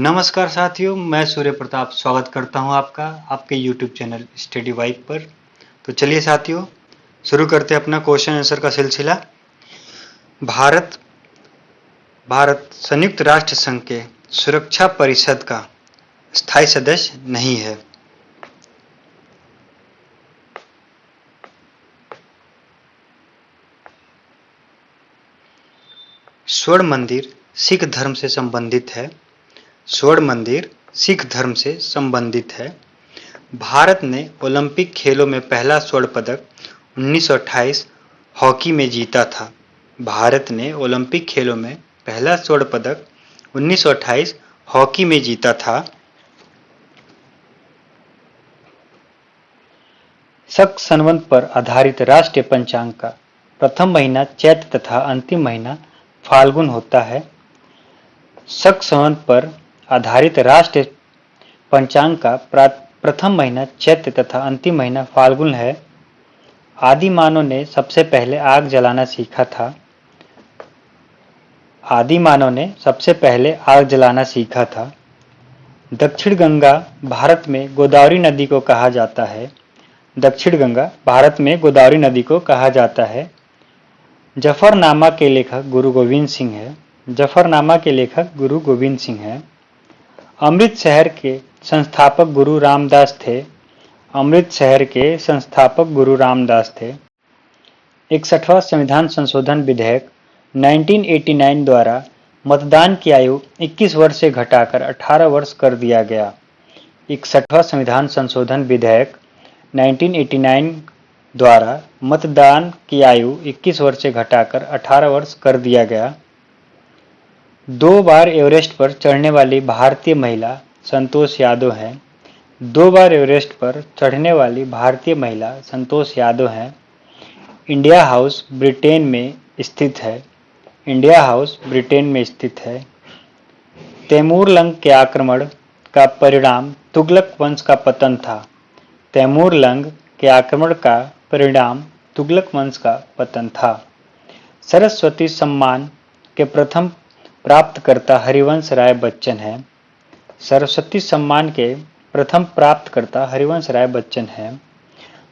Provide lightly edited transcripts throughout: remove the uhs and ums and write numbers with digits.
नमस्कार साथियों, मैं सूर्य प्रताप स्वागत करता हूं आपका आपके YouTube चैनल स्टडी वाइब पर। तो चलिए साथियों, शुरू करते हैं अपना क्वेश्चन आंसर का सिलसिला। भारत संयुक्त राष्ट्र संघ के सुरक्षा परिषद का स्थायी सदस्य नहीं है। स्वर्ण मंदिर सिख धर्म से संबंधित है। स्वर्ण मंदिर सिख धर्म से संबंधित है। भारत ने ओलंपिक खेलों में पहला स्वर्ण पदक 1928 हॉकी में जीता था। भारत ने ओलंपिक खेलों में पहला स्वर्ण पदक 1928 हॉकी में जीता था। शक संवत पर आधारित राष्ट्रीय पंचांग का प्रथम महीना चैत्र तथा अंतिम महीना फाल्गुन होता है। शक संवत पर आधारित राष्ट्रीय पंचांग का प्रथम महीना चैत्र तथा अंतिम महीना फाल्गुन है। आदि मानव ने सबसे पहले आग जलाना सीखा था। आदि मानव ने सबसे पहले आग जलाना सीखा था। दक्षिण गंगा भारत में गोदावरी नदी को कहा जाता है। दक्षिण गंगा भारत में गोदावरी नदी को कहा जाता है। जफरनामा के लेखक गुरु गोविंद सिंह है। जफरनामा के लेखक गुरु गोविंद सिंह है। अमृत शहर के संस्थापक गुरु रामदास थे। अमृत शहर के संस्थापक गुरु रामदास थे। 61वां संविधान संशोधन विधेयक 1989 द्वारा मतदान की आयु 21 वर्ष से घटाकर 18 वर्ष कर दिया गया। 61वां संविधान संशोधन विधेयक 1989 द्वारा मतदान की आयु 21 वर्ष से घटाकर 18 वर्ष कर दिया गया। 2 बार एवरेस्ट पर चढ़ने वाली भारतीय महिला संतोष यादव हैं। 2 बार एवरेस्ट पर चढ़ने वाली भारतीय महिला संतोष यादव हैं। इंडिया हाउस ब्रिटेन में स्थित है। इंडिया हाउस ब्रिटेन में स्थित है। तैमूर लंग के आक्रमण का परिणाम तुगलक वंश का पतन था। तैमूर लंग के आक्रमण का परिणाम तुगलक वंश का पतन था। सरस्वती सम्मान के प्रथम प्राप्तकर्ता हरिवंश राय बच्चन है। सरस्वती सम्मान के प्रथम प्राप्तकर्ता हरिवंश राय बच्चन है।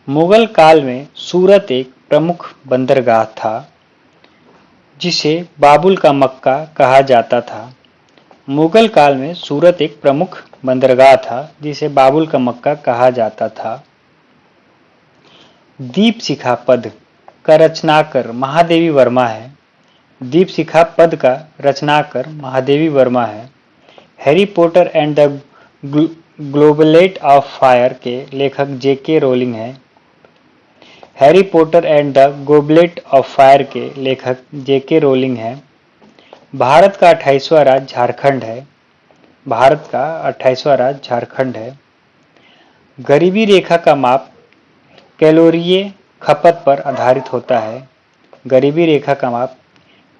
मुगल काल में सूरत एक प्रमुख बंदरगाह था, जिसे बाबुल का मक्का कहा जाता था। मुगल काल में सूरत एक प्रमुख बंदरगाह था, जिसे बाबुल का मक्का कहा जाता था। दीपशिखा पद का रचनाकार महादेवी वर्मा है। दीपशिखा पद का रचनाकार महादेवी वर्मा है। Harry Potter and the goblet of fire के लेखक जेके रोलिंग हैं। Harry Potter and the goblet of fire के लेखक जेके रोलिंग हैं। भारत का 28वां राज्य झारखंड है। भारत का 28वां राज्य झारखंड है। गरीबी रेखा का माप कैलोरीय खपत पर आधारित होता है। गरीबी रेखा का माप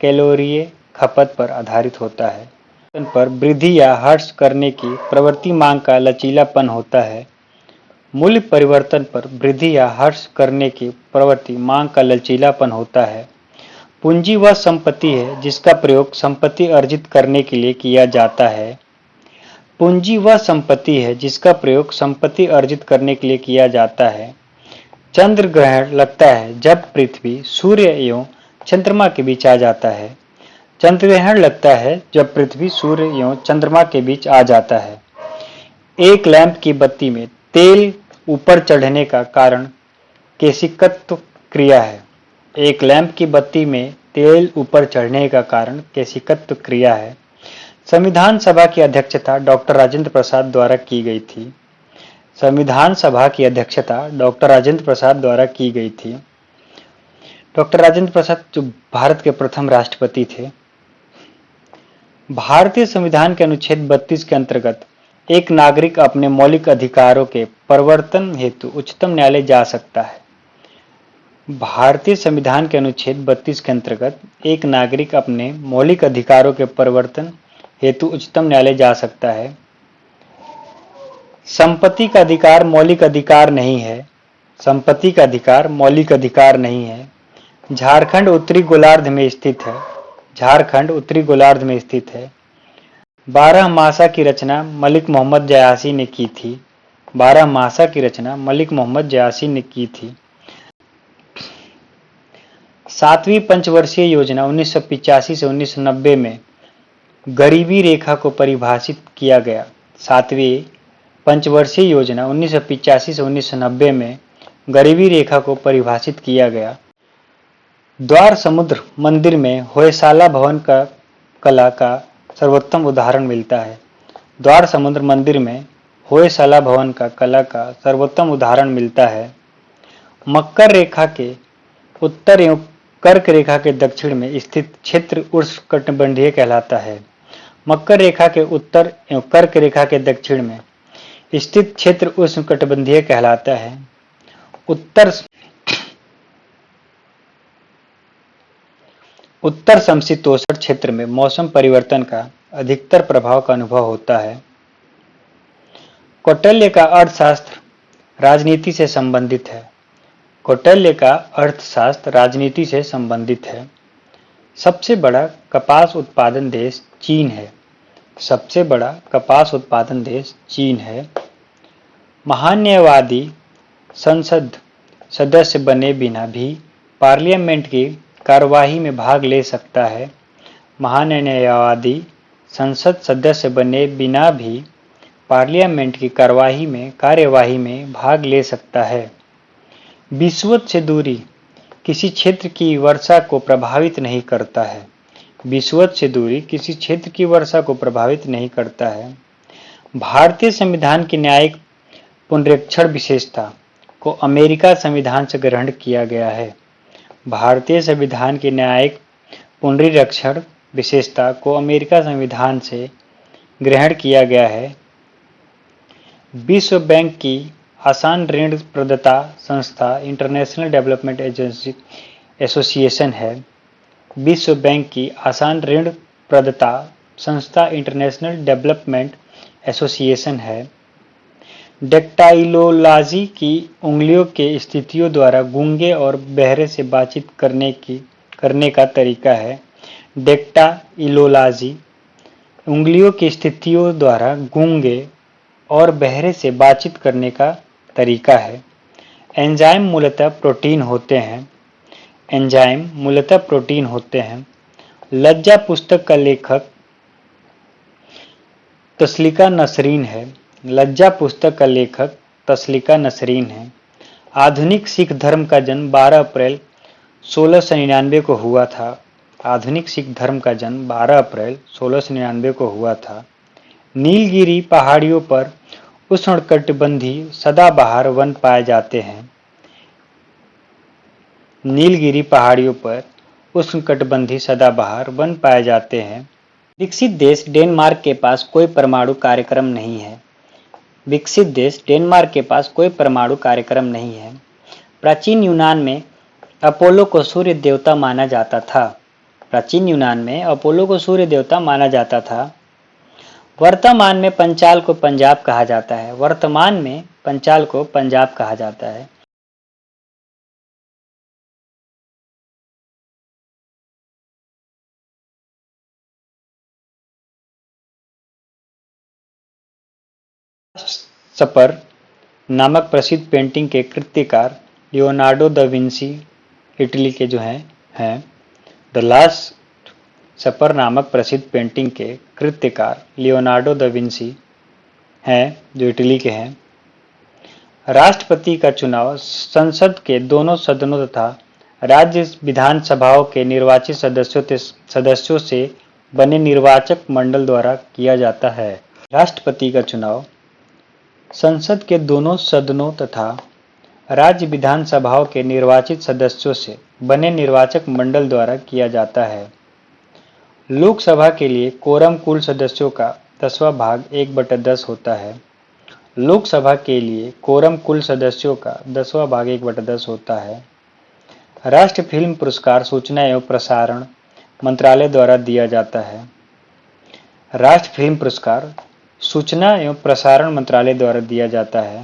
कैलोरीय खपत पर आधारित होता है। पर वृद्धि या ह्रास करने की प्रवृत्ति मांग का लचीलापन होता है। मूल्य परिवर्तन पर वृद्धि या ह्रास करने की प्रवृत्ति मांग का लचीलापन होता है। पूंजी वह संपत्ति है जिसका प्रयोग संपत्ति अर्जित करने के लिए किया जाता है। पूंजी वह संपत्ति है जिसका प्रयोग संपत्ति अर्जित करने के लिए किया जाता है। चंद्र ग्रहण लगता है जब पृथ्वी, सूर्य एवं चंद्रमा के बीच आ जाता है। चंद्र ग्रहण लगता है जब पृथ्वी, सूर्य एवं चंद्रमा के बीच आ जाता है। एक लैंप की बत्ती में तेल ऊपर चढ़ने का कारण केशिकत्व क्रिया है। एक लैंप की बत्ती में तेल ऊपर चढ़ने का कारण केशिकत्व क्रिया है। संविधान सभा की अध्यक्षता डॉक्टर राजेंद्र प्रसाद द्वारा की गई थी। संविधान सभा की अध्यक्षता डॉक्टर राजेंद्र प्रसाद द्वारा की गई थी। डॉक्टर राजेंद्र प्रसाद जो भारत के प्रथम राष्ट्रपति थे। भारतीय संविधान के अनुच्छेद 32 के अंतर्गत एक नागरिक अपने मौलिक अधिकारों के प्रवर्तन हेतु उच्चतम न्यायालय जा सकता है। भारतीय संविधान के अनुच्छेद 32 के अंतर्गत एक नागरिक अपने मौलिक अधिकारों के प्रवर्तन हेतु उच्चतम न्यायालय जा सकता है। संपत्ति का अधिकार मौलिक अधिकार नहीं है। संपत्ति का अधिकार मौलिक अधिकार नहीं है। झारखंड उत्तरी गोलार्ध में स्थित है। झारखंड उत्तरी गोलार्ध में स्थित है। बारहमासा की रचना मलिक मोहम्मद जयासी ने की थी। बारहमासा की रचना मलिक मोहम्मद जयासी ने की थी। 7वीं पंचवर्षीय योजना 1985 से 1990 में गरीबी रेखा को परिभाषित किया गया। 7वीं पंचवर्षीय योजना 1985 से 1990 में गरीबी रेखा को परिभाषित किया गया। द्वार समुद्र मंदिर में होयसाला भवन का कला का सर्वोत्तम उदाहरण मिलता है। द्वार समुद्र मंदिर में होयसाला भवन का कला का सर्वोत्तम उदाहरण मिलता है। मकर रेखा के उत्तर एवं कर्क रेखा के दक्षिण में स्थित क्षेत्र उष्णकटिबंधीय कहलाता है। मकर रेखा के उत्तर एवं कर्क रेखा के दक्षिण में स्थित क्षेत्र उष्णकटिबंधीय कहलाता है। उत्तर समशीतोष्ण क्षेत्र में मौसम परिवर्तन का अधिकतर प्रभाव का अनुभव होता है। कौटिल्य का अर्थशास्त्र राजनीति से संबंधित है। कौटिल्य का अर्थशास्त्र राजनीति से संबंधित है। सबसे बड़ा कपास उत्पादन देश चीन है। सबसे बड़ा कपास उत्पादन देश चीन है। महान्यायवादी संसद सदस्य बने बिना भी पार्लियामेंट की कार्यवाही में भाग ले सकता है। महान्यायवादी संसद सदस्य बने बिना भी पार्लियामेंट की कार्यवाही में भाग ले सकता है। विषुवत से दूरी किसी क्षेत्र की वर्षा को प्रभावित नहीं करता है। विषुवत से दूरी किसी क्षेत्र की वर्षा को प्रभावित नहीं करता है। भारतीय संविधान की न्यायिक पुनरीक्षण विशेषता को अमेरिका संविधान से ग्रहण किया गया है। भारतीय संविधान की न्यायिक पुनरीक्षण विशेषता को अमेरिका संविधान से ग्रहण किया गया है। विश्व बैंक की आसान ऋण प्रदाता संस्था इंटरनेशनल डेवलपमेंट एसोसिएशन है। विश्व बैंक की आसान ऋण प्रदाता संस्था इंटरनेशनल डेवलपमेंट एसोसिएशन है। डेक्टाइलोलॉजी की उंगलियों के स्थितियों द्वारा गूंगे और बहरे से बातचीत करने का तरीका है। डेक्टाइलोलॉजी उंगलियों की स्थितियों द्वारा गूंगे और बहरे से बातचीत करने का तरीका है। एंजाइम मूलतः प्रोटीन होते हैं। एंजाइम मूलतः प्रोटीन होते हैं। लज्जा पुस्तक का लेखक तस्लीका नसरीन है। लज्जा पुस्तक का लेखक तस्लीका नसरीन है। आधुनिक सिख धर्म का जन्म 12 अप्रैल 1699 को हुआ था। आधुनिक सिख धर्म का जन्म 12 अप्रैल 1699 को हुआ था। नीलगिरी पहाड़ियों पर उष्णकटिबंधीय सदाबहार वन पाए जाते हैं। नीलगिरी पहाड़ियों पर उष्णकटिबंधीय सदाबहार वन पाए जाते हैं। विकसित देश डेनमार्क के पास कोई परमाणु कार्यक्रम नहीं है। विकसित देश डेनमार्क के पास कोई परमाणु कार्यक्रम नहीं है। प्राचीन यूनान में अपोलो को सूर्य देवता माना जाता था। प्राचीन यूनान में अपोलो को सूर्य देवता माना जाता था। वर्तमान में पंचाल को पंजाब कहा जाता है। वर्तमान में पंचाल को पंजाब कहा जाता है। सपर नामक प्रसिद्ध पेंटिंग के कृतिकार लियोनार्डो दा विंसी इटली के जो हैं द लास्ट सपर नामक प्रसिद्ध पेंटिंग के कृतिकार लियोनार्डो दा विंसी हैं जो इटली के हैं। राष्ट्रपति का चुनाव संसद के दोनों सदनों तथा राज्य विधानसभाओं के निर्वाचित सदस्यों से बने निर्वाचक मंडल द्वारा किया जाता है। राष्ट्रपति का चुनाव संसद के दोनों सदनों तथा राज्य विधानसभाओं के निर्वाचित सदस्यों से बने निर्वाचक मंडल द्वारा किया जाता है। लोकसभा के लिए कोरम कुल सदस्यों का 10वां भाग 1/10 होता है। लोकसभा के लिए कोरम कुल सदस्यों का 10वां भाग 1/10 होता है। राष्ट्रीय फिल्म पुरस्कार सूचना एवं प्रसारण मंत्रालय द्वारा दिया जाता है। राष्ट्रीय फिल्म पुरस्कार सूचना एवं प्रसारण मंत्रालय द्वारा दिया जाता है।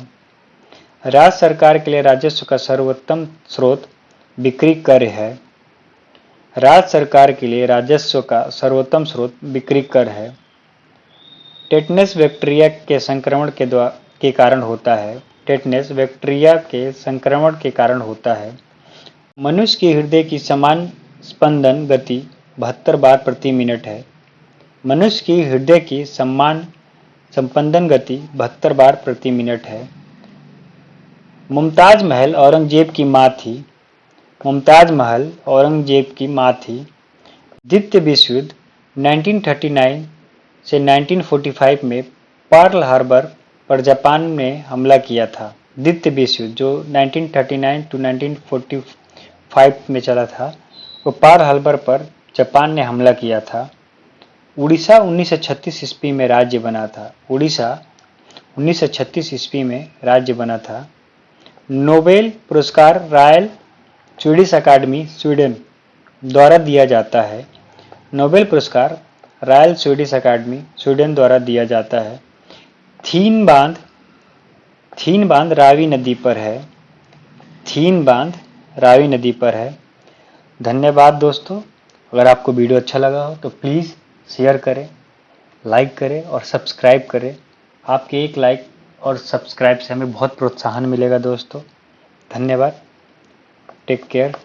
राज्य सरकार के लिए राजस्व का सर्वोत्तम स्रोत बिक्री कर है। राज्य सरकार के लिए राजस्व का सर्वोत्तम स्रोत बिक्री कर है। टेटनस बैक्टीरिया के संक्रमण के कारण होता है। टेटनस बैक्टीरिया के संक्रमण के कारण होता है। मनुष्य के हृदय की समान स्पंदन गति 72 बार प्रति मिनट है। मनुष्य की हृदय की समान स्पंदन गति 72 बार प्रति मिनट है। मुमताज महल औरंगजेब की मां थी। मुमताज महल औरंगजेब की मां थी। द्वितीय विश्व युद्ध 1939 से 1945 में पर्ल हार्बर पर जापान ने हमला किया था। द्वितीय विश्व युद्ध जो 1939 टू 1945 में चला था, वो पर्ल हार्बर पर जापान ने हमला किया था। उड़ीसा 1936 ईस्वी में राज्य बना था। उड़ीसा 1936 ईस्वी में राज्य बना था। नोबेल पुरस्कार रॉयल स्वीडिश अकादमी स्वीडन द्वारा दिया जाता है। नोबेल पुरस्कार रॉयल स्वीडिश अकादमी स्वीडन द्वारा दिया जाता है। थीन बांध रावी नदी पर है। थीन बांध रावी नदी पर है। धन्यवाद दोस्तों। अगर आपको वीडियो अच्छा लगा हो तो प्लीज़ शेयर करें, लाइक करें और सब्सक्राइब करें। आपके एक लाइक और सब्सक्राइब से हमें बहुत प्रोत्साहन मिलेगा दोस्तों। धन्यवाद। Take care.